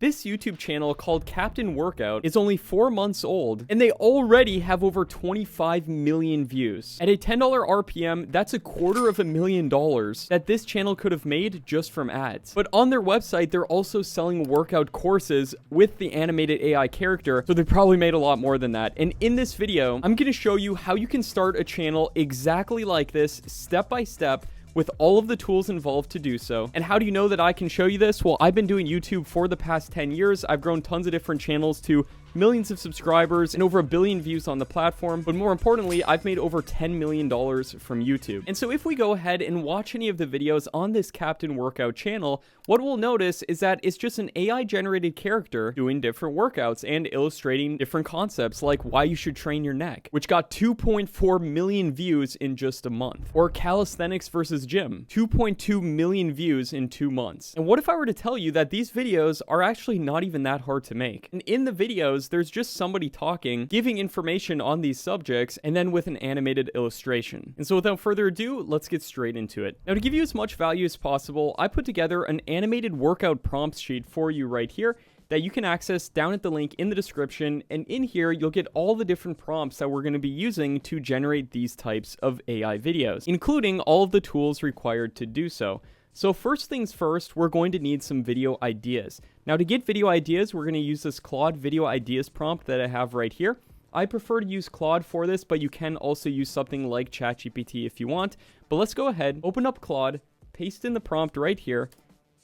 This YouTube channel called Captain Workout is only 4 months old, and they already have over 25 million views. At a $10 RPM, that's $250,000 that this channel could have made just from ads. But on their website, they're also selling workout courses with the animated AI character, so they probably made a lot more than that. And in this video, I'm going to show you how you can start a channel exactly like this, step by step, with all of the tools involved to do so. And how do you know that I can show you this? Well, I've been doing YouTube for the past 10 years. I've grown tons of different channels to millions of subscribers and over 1 billion views on the platform. But more importantly, I've made over $10 million from YouTube. And so if we go ahead and watch any of the videos on this Captain Workout channel, what we'll notice is that it's just an AI generated character doing different workouts and illustrating different concepts like why you should train your neck, which got 2.4 million views in just a month. Or calisthenics versus gym, 2.2 million views in 2 months. And what if I were to tell you that these videos are actually not even that hard to make? And in the videos, there's just somebody talking, giving information on these subjects, and then with an animated illustration. And so without further ado, let's get straight into it. Now, to give you as much value as possible, I put together an animated workout prompts sheet for you right here that you can access down at the link in the description. And in here, you'll get all the different prompts that we're going to be using to generate these types of AI videos, including all of the tools required to do so. So first things first, we're going to need some video ideas. Now, to get video ideas, we're going to use this Claude video ideas prompt that I have right here. I prefer to use Claude for this, but you can also use something like ChatGPT if you want. But let's go ahead, open up Claude, paste in the prompt right here,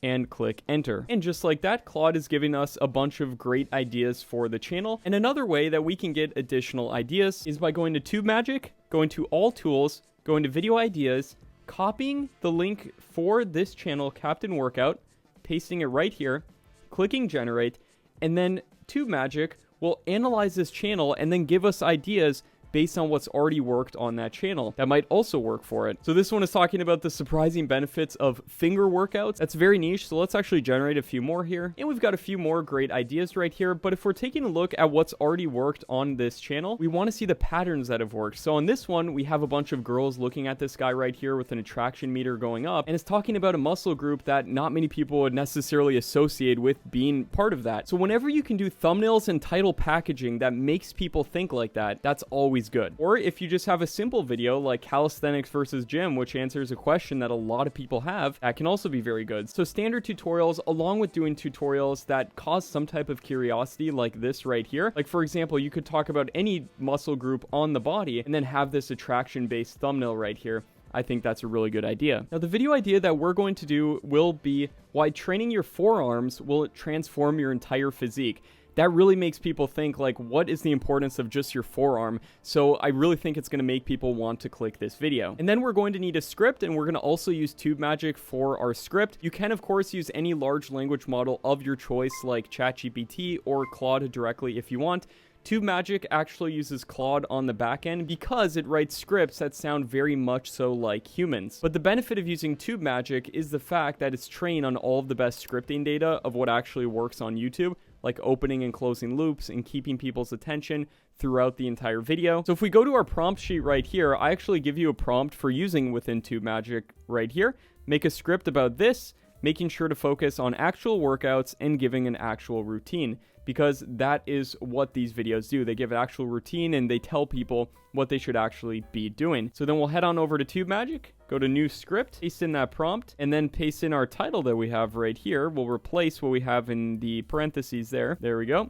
and click enter. And just like that, Claude is giving us a bunch of great ideas for the channel. And another way that we can get additional ideas is by going to TubeMagic, going to all tools, going to video ideas, copying the link for this channel, Captain Workout, pasting it right here, clicking generate, and then TubeMagic will analyze this channel and then give us ideas based on what's already worked on that channel that might also work for it. So this one is talking about the surprising benefits of finger workouts. That's very niche, so let's actually generate a few more here. And we've got a few more great ideas right here, but if we're taking a look at what's already worked on this channel, we want to see the patterns that have worked. So on this one, we have a bunch of girls looking at this guy right here with an attraction meter going up, and it's talking about a muscle group that not many people would necessarily associate with being part of that. So whenever you can do thumbnails and title packaging that makes people think like that, that's always good. Or if you just have a simple video like calisthenics versus gym, which answers a question that a lot of people have, that can also be very good. So standard tutorials, along with doing tutorials that cause some type of curiosity like this right here. Like for example, you could talk about any muscle group on the body and then have this attraction-based thumbnail right here. I think that's a really good idea. Now, the video idea that we're going to do will be why training your forearms will transform your entire physique. That really makes people think, like, what is the importance of just your forearm? So I really think it's going to make people want to click this video. And then we're going to need a script, and we're going to also use TubeMagic for our script. You can, of course, use any large language model of your choice, like ChatGPT or Claude directly if you want. TubeMagic actually uses Claude on the back end because it writes scripts that sound very much so like humans. But the benefit of using TubeMagic is the fact that it's trained on all of the best scripting data of what actually works on YouTube, like opening and closing loops and keeping people's attention throughout the entire video. So if we go to our prompt sheet right here, I actually give you a prompt for using within TubeMagic right here. Make a script about this, making sure to focus on actual workouts and giving an actual routine, because that is what these videos do. They give an actual routine and they tell people what they should actually be doing. So then we'll head on over to TubeMagic, go to new script, paste in that prompt, and then paste in our title that we have right here. We'll replace what we have in the parentheses there. There we go.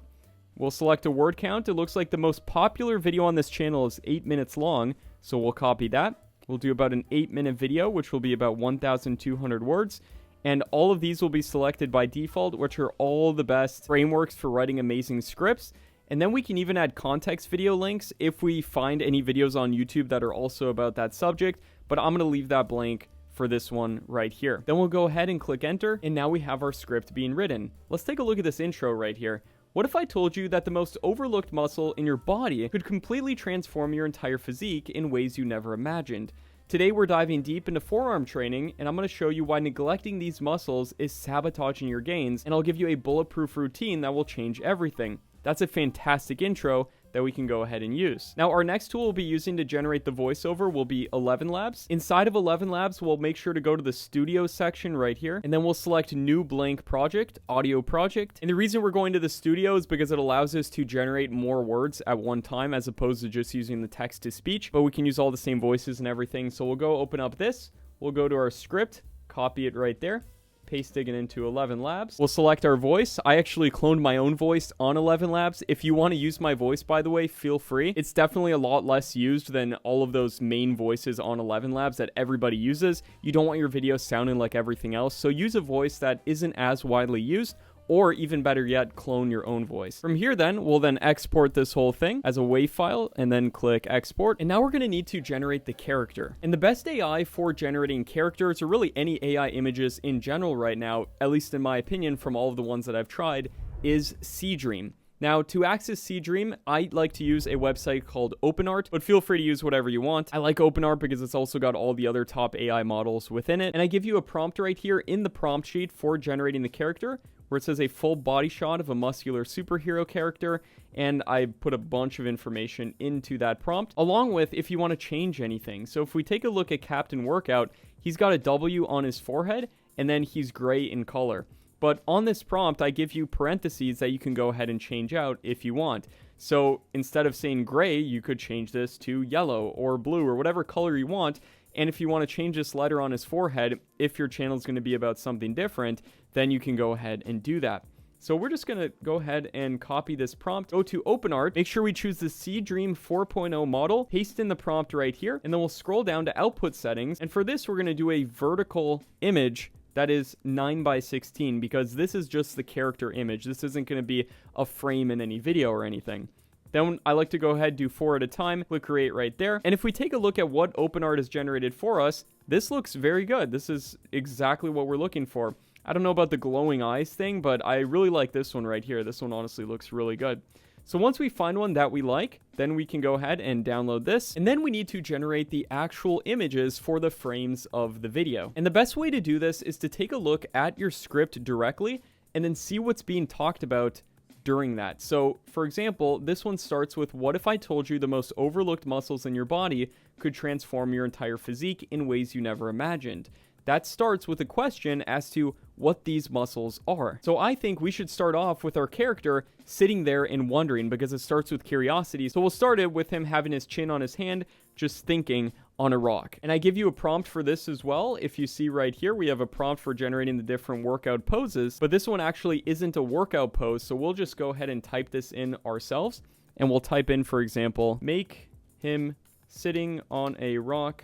We'll select a word count. It looks like the most popular video on this channel is 8 minutes long, so we'll copy that. We'll do about an 8-minute video, which will be about 1,200 words. And all of these will be selected by default, which are all the best frameworks for writing amazing scripts. And then we can even add context video links if we find any videos on YouTube that are also about that subject. But I'm going to leave that blank for this one right here. Then we'll go ahead and click enter. And now we have our script being written. Let's take a look at this intro right here. What if I told you that the most overlooked muscle in your body could completely transform your entire physique in ways you never imagined? Today we're diving deep into forearm training, and I'm going to show you why neglecting these muscles is sabotaging your gains, and I'll give you a bulletproof routine that will change everything. That's a fantastic intro that we can go ahead and use. Now, our next tool we'll be using to generate the voiceover will be 11 Labs. Inside of 11 Labs, we'll make sure to go to the studio section right here, and then we'll select new blank project, audio project. And the reason we're going to the studio is because it allows us to generate more words at one time as opposed to just using the text to speech, but we can use all the same voices and everything. So we'll go open up this, we'll go to our script, copy it right there, paste it into 11 Labs. We'll select our voice. I actually cloned my own voice on 11 Labs. If you want to use my voice, by the way, feel free. It's definitely a lot less used than all of those main voices on 11 Labs that everybody uses. You don't want your video sounding like everything else, so use a voice that isn't as widely used, or even better yet, clone your own voice. From here then, we'll then export this whole thing as a WAV file and then click export. And now we're gonna need to generate the character. And the best AI for generating characters, or really any AI images in general right now, at least in my opinion from all of the ones that I've tried, is Seedream. Now, to access Seedream, I like to use a website called OpenArt, but feel free to use whatever you want. I like OpenArt because it's also got all the other top AI models within it. And I give you a prompt right here in the prompt sheet for generating the character, where it says a full body shot of a muscular superhero character, and I put a bunch of information into that prompt, along with if you want to change anything. So if we take a look at Captain Workout, he's got a W on his forehead, and then he's gray in color. But on this prompt, I give you parentheses that you can go ahead and change out if you want. So instead of saying gray, you could change this to yellow or blue or whatever color you want. And if you want to change this letter on his forehead, if your channel is going to be about something different, then you can go ahead and do that. So we're just going to go ahead and copy this prompt, go to OpenArt, make sure we choose the Seedream 4.0 model, paste in the prompt right here, and then we'll scroll down to output settings. And for this, we're going to do a vertical image that is 9:16, because this is just the character image. This isn't going to be a frame in any video or anything. Then I like to go ahead, do 4 at a time, click create right there. And if we take a look at what OpenArt has generated for us, this looks very good. This is exactly what we're looking for. I don't know about the glowing eyes thing, but I really like this one right here. This one honestly looks really good. So once we find one that we like, then we can go ahead and download this. And then we need to generate the actual images for the frames of the video. And the best way to do this is to take a look at your script directly and then see what's being talked about during that. So for example, this one starts with, what if I told you the most overlooked muscles in your body could transform your entire physique in ways you never imagined? That starts with a question as to what these muscles are. So I think we should start off with our character sitting there and wondering, because it starts with curiosity. So we'll start it with him having his chin on his hand, just thinking on a rock. And I give you a prompt for this as well. If you see right here, we have a prompt for generating the different workout poses, but this one actually isn't a workout pose. So we'll just go ahead and type this in ourselves, and we'll type in, for example, make him sitting on a rock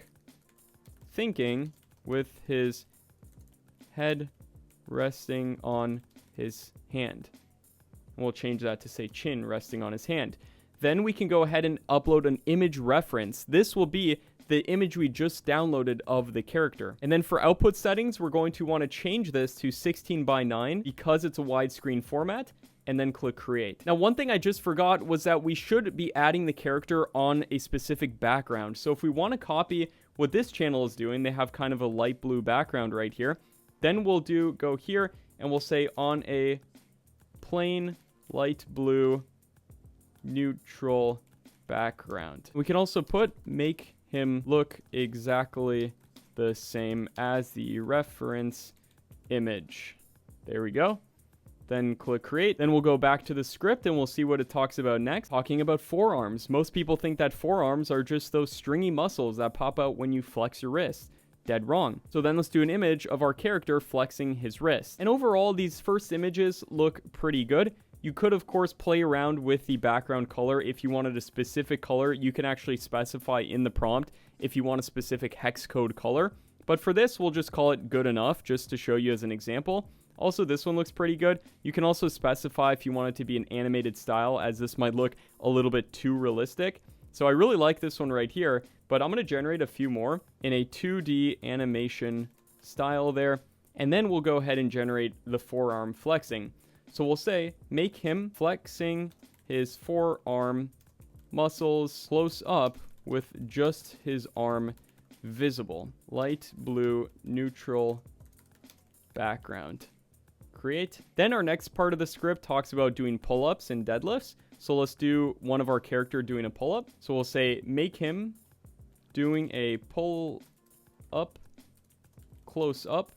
thinking with his head resting on his hand. And we'll change that to say chin resting on his hand. Then we can go ahead and upload an image reference. This will be the image we just downloaded of the character. And then for output settings, we're going to want to change this to 16:9 because it's a widescreen format, and then click create. Now, one thing I just forgot was that we should be adding the character on a specific background. So if we want to copy what this channel is doing, they have kind of a light blue background right here. Then we'll go here and we'll say on a plain light blue neutral background. We can also put make him look exactly the same as the reference image. There we go. Then click create. Then we'll go back to the script and we'll see what it talks about next. Talking about forearms. Most people think that forearms are just those stringy muscles that pop out when you flex your wrist. Dead wrong. So then let's do an image of our character flexing his wrist. And overall, these first images look pretty good. You could, of course, play around with the background color. If you wanted a specific color, you can actually specify in the prompt if you want a specific hex code color. But for this, we'll just call it good enough, just to show you as an example. Also, this one looks pretty good. You can also specify if you want it to be an animated style, as this might look a little bit too realistic. So I really like this one right here, but I'm going to generate a few more in a 2D animation style there. And then we'll go ahead and generate the forearm flexing. So we'll say, make him flexing his forearm muscles close up with just his arm visible. Light blue neutral background. create. Then our next part of the script talks about doing pull-ups and deadlifts. So let's do one of our character doing a pull-up. So we'll say, make him doing a pull-up, close up,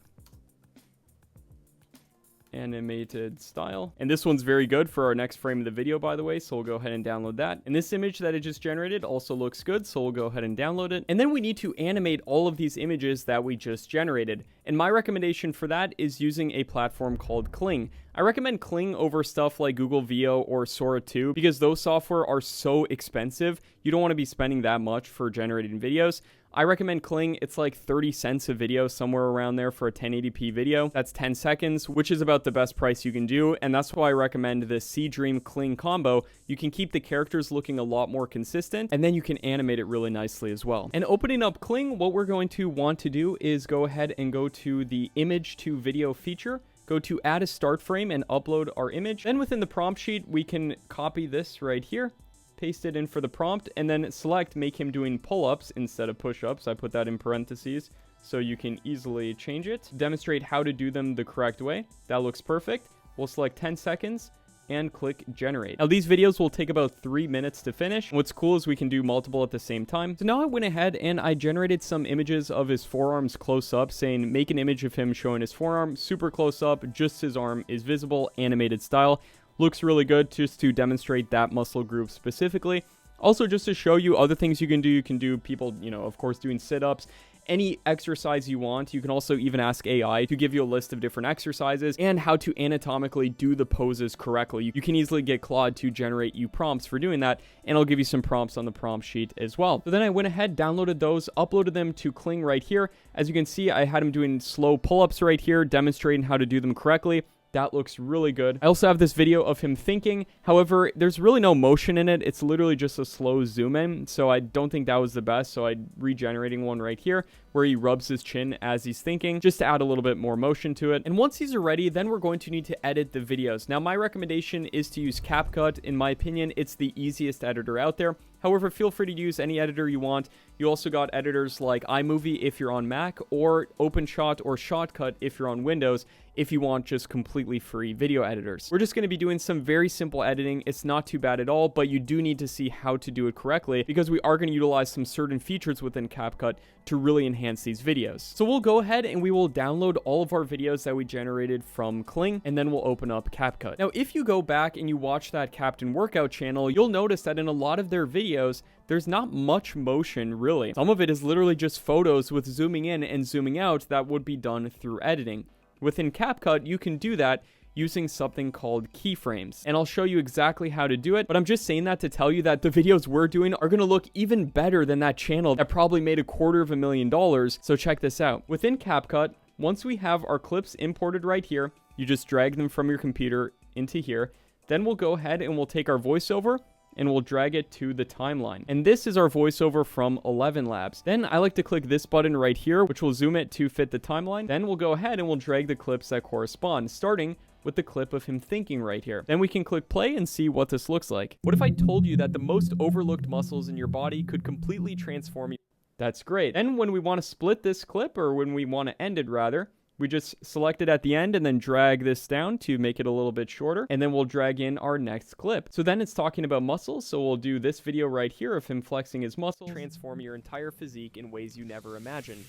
animated style. And this one's very good for our next frame of the video, by the way, so we'll go ahead and download that. And this image that it just generated also looks good, so we'll go ahead and download it. And then we need to animate all of these images that we just generated. And my recommendation for that is using a platform called Kling. I recommend Kling over stuff like Google VO or Sora 2 because those software are so expensive. You don't want to be spending that much for generating videos. I recommend Kling. It's like 30 cents a video, somewhere around there for a 1080p video. That's 10 seconds, which is about the best price you can do. And that's why I recommend the Seedream Kling combo. You can keep the characters looking a lot more consistent, and then you can animate it really nicely as well. And opening up Kling, what we're going to want to do is go ahead and go to the image to video feature. Go to add a start frame and upload our image. Then within the prompt sheet, we can copy this right here, paste it in for the prompt, and then select make him doing pull-ups instead of push-ups. I put that in parentheses so you can easily change it. Demonstrate how to do them the correct way. That looks perfect. We'll select 10 seconds and click generate. Now these videos will take about 3 minutes to finish. What's cool is we can do multiple at the same time. So now I went ahead and I generated some images of his forearms close up, saying make an image of him showing his forearm super close up, just his arm is visible, animated style. Looks really good just to demonstrate that muscle group specifically. Also just to show you other things you can do people, of course, doing sit-ups, any exercise you want. You can also even ask AI to give you a list of different exercises and how to anatomically do the poses correctly. You can easily get Claude to generate you prompts for doing that, and I'll give you some prompts on the prompt sheet as well. So then I went ahead, downloaded those, uploaded them to Kling right here. As you can see, I had him doing slow pull-ups right here, demonstrating how to do them correctly. That looks really good. I also have this video of him thinking. However, there's really no motion in it. It's literally just a slow zoom in. So I don't think that was the best. So I'm regenerating one right here where he rubs his chin as he's thinking, just to add a little bit more motion to it. And once these are ready, then we're going to need to edit the videos. Now, my recommendation is to use CapCut. In my opinion, it's the easiest editor out there. However, feel free to use any editor you want. You also got editors like iMovie if you're on Mac, or OpenShot or Shotcut if you're on Windows, if you want just completely free video editors. We're just going to be doing some very simple editing. It's not too bad at all, but you do need to see how to do it correctly because we are going to utilize some certain features within CapCut to really enhance these videos. So we'll go ahead and we will download all of our videos that we generated from Kling, and then we'll open up CapCut. Now, if you go back and you watch that Captain Workout channel, you'll notice that in a lot of their videos, there's not much motion really. Some of it is literally just photos with zooming in and zooming out that would be done through editing. Within CapCut, you can do that using something called keyframes. And I'll show you exactly how to do it, but I'm just saying that to tell you that the videos we're doing are gonna look even better than that channel that probably made $250,000. So check this out. Within CapCut, once we have our clips imported right here, you just drag them from your computer into here. Then we'll go ahead and we'll take our voiceover and we'll drag it to the timeline. And this is our voiceover from 11 Labs. Then I like to click this button right here, which will zoom it to fit the timeline. Then we'll go ahead and we'll drag the clips that correspond, starting with the clip of him thinking right here. Then we can click play and see what this looks like. What if I told you that the most overlooked muscles in your body could completely transform you? That's great. Then when we want to split this clip, or when we want to end it rather, we just select it at the end and then drag this down to make it a little bit shorter. And then we'll drag in our next clip. So then it's talking about muscles. So we'll do this video right here of him flexing his muscles. Transform your entire physique in ways you never imagined.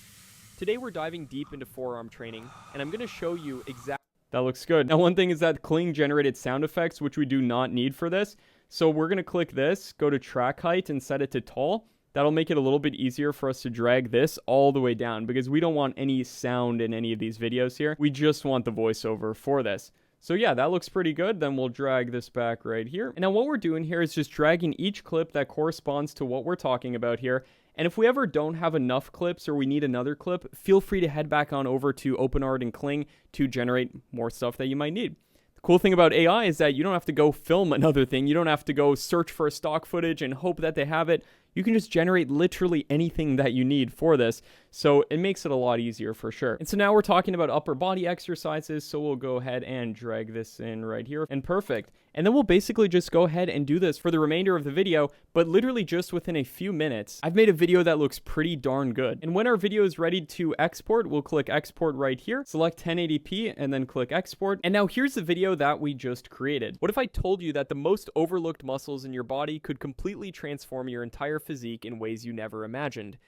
Today we're diving deep into forearm training, and I'm going to show you exactly. That looks good. Now, one thing is that Kling generated sound effects, which we do not need for this. So we're going to click this, go to track height and set it to tall. That'll make it a little bit easier for us to drag this all the way down because we don't want any sound in any of these videos here. We just want the voiceover for this. So yeah, that looks pretty good. Then we'll drag this back right here. And now what we're doing here is just dragging each clip that corresponds to what we're talking about here. And if we ever don't have enough clips or we need another clip, feel free to head back on over to OpenArt and Kling to generate more stuff that you might need. Cool thing about AI is that you don't have to go film another thing. You don't have to go search for stock footage and hope that they have it. you can just generate literally anything that you need for this. So it makes it a lot easier for sure. And so now we're talking about upper body exercises. So we'll go ahead and drag this in right here, and perfect. And then we'll basically just go ahead and do this for the remainder of the video, but literally just within a few minutes, I've made a video that looks pretty darn good. And when our video is ready to export, we'll click export right here, select 1080p, and then click export. And now here's the video that we just created. What if I told you that the most overlooked muscles in your body could completely transform your entire physique in ways you never imagined?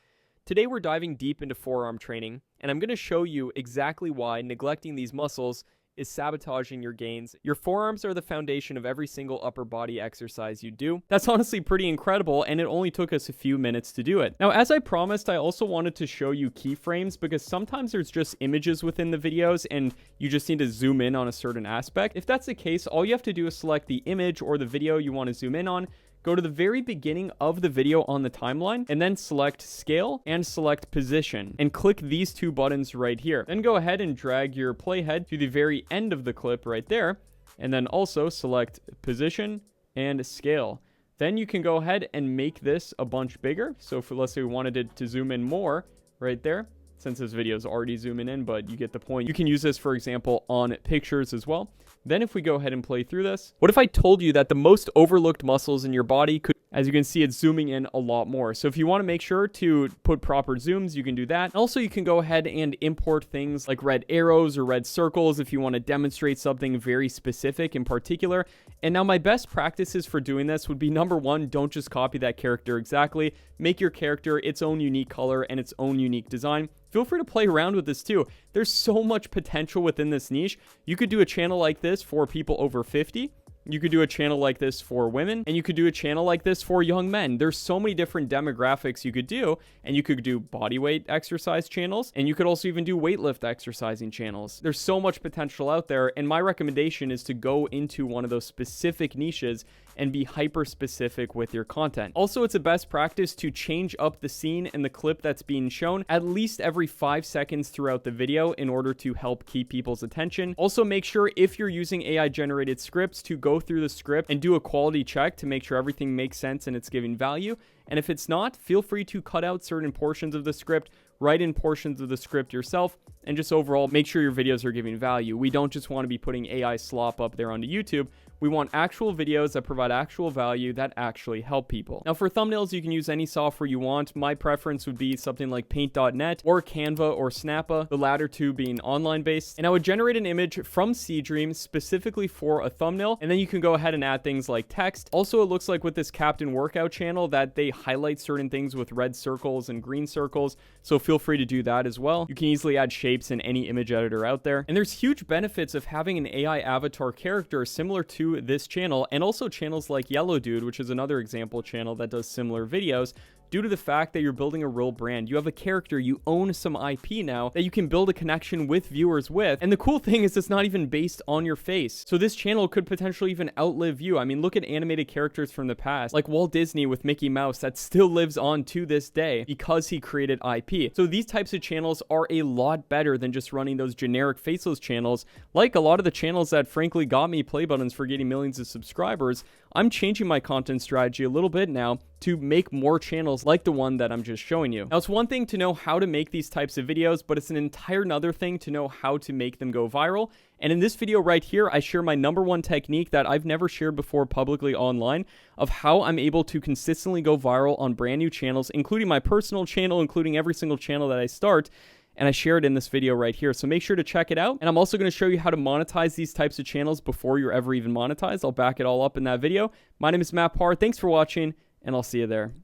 Today we're diving deep into forearm training, and I'm going to show you exactly why neglecting these muscles is sabotaging your gains. Your forearms are the foundation of every single upper body exercise you do. That's honestly pretty incredible, and it only took us a few minutes to do it. Now, as I promised, I also wanted to show you keyframes because sometimes there's just images within the videos and you just need to zoom in on a certain aspect. If that's the case, all you have to do is select the image or the video you want to zoom in on, go to the very beginning of the video on the timeline, and then select scale and select position, and click these two buttons right here. Then go ahead and drag your playhead to the very end of the clip right there, and then also select position and scale. Then you can go ahead and make this a bunch bigger. So if let's say we wanted it to zoom in more right there, since this video is already zooming in, but you get the point. You can use this, for example, on pictures as well. Then if we go ahead and play through this, what if I told you that the most overlooked muscles in your body could, as you can see, it's zooming in a lot more. So if you want to make sure to put proper zooms, you can do that. Also, you can go ahead and import things like red arrows or red circles if you want to demonstrate something very specific in particular. And now my best practices for doing this would be, number one, don't just copy that character exactly. Make your character its own unique color and its own unique design. Feel free to play around with this too. There's so much potential within this niche. You could do a channel like this for people over 50. You could do a channel like this for women, and you could do a channel like this for young men. There's so many different demographics you could do, and you could do body weight exercise channels, and you could also even do weightlift exercising channels. There's so much potential out there, and my recommendation is to go into one of those specific niches and be hyper specific with your content. Also, it's a best practice to change up the scene and the clip that's being shown at least every 5 seconds throughout the video in order to help keep people's attention. Also, make sure if you're using AI generated scripts to go through the script and do a quality check to make sure everything makes sense and it's giving value. And if it's not, feel free to cut out certain portions of the script, write in portions of the script yourself, and just overall make sure your videos are giving value. We don't just want to be putting AI slop up there onto YouTube. We want actual videos that provide actual value that actually help people. Now for thumbnails, you can use any software you want. My preference would be something like paint.net or Canva or Snappa, the latter two being online based. And I would generate an image from Seedream specifically for a thumbnail. And then you can go ahead and add things like text. Also, it looks like with this Captain Workout channel that they highlight certain things with red circles and green circles. So feel free to do that as well. You can easily add shapes in any image editor out there. And there's huge benefits of having an AI avatar character similar to this channel, and also channels like Yellow Dude, which is another example channel that does similar videos, due to the fact that you're building a real brand. You have a character, you own some IP now that you can build a connection with viewers with. And the cool thing is it's not even based on your face. So this channel could potentially even outlive you. I mean, look at animated characters from the past, like Walt Disney with Mickey Mouse, that still lives on to this day because he created IP. So these types of channels are a lot better than just running those generic faceless channels, like a lot of the channels that frankly got me play buttons for getting millions of subscribers. I'm changing my content strategy a little bit now to make more channels like the one that I'm just showing you. Now, it's one thing to know how to make these types of videos, but it's an entire another thing to know how to make them go viral. And in this video right here, I share my #1 technique that I've never shared before publicly online of how I'm able to consistently go viral on brand new channels, including my personal channel, including every single channel that I start. And I share it in this video right here. So make sure to check it out. And I'm also going to show you how to monetize these types of channels before you're ever even monetized. I'll back it all up in that video. My name is Matt Parr. Thanks for watching, and I'll see you there.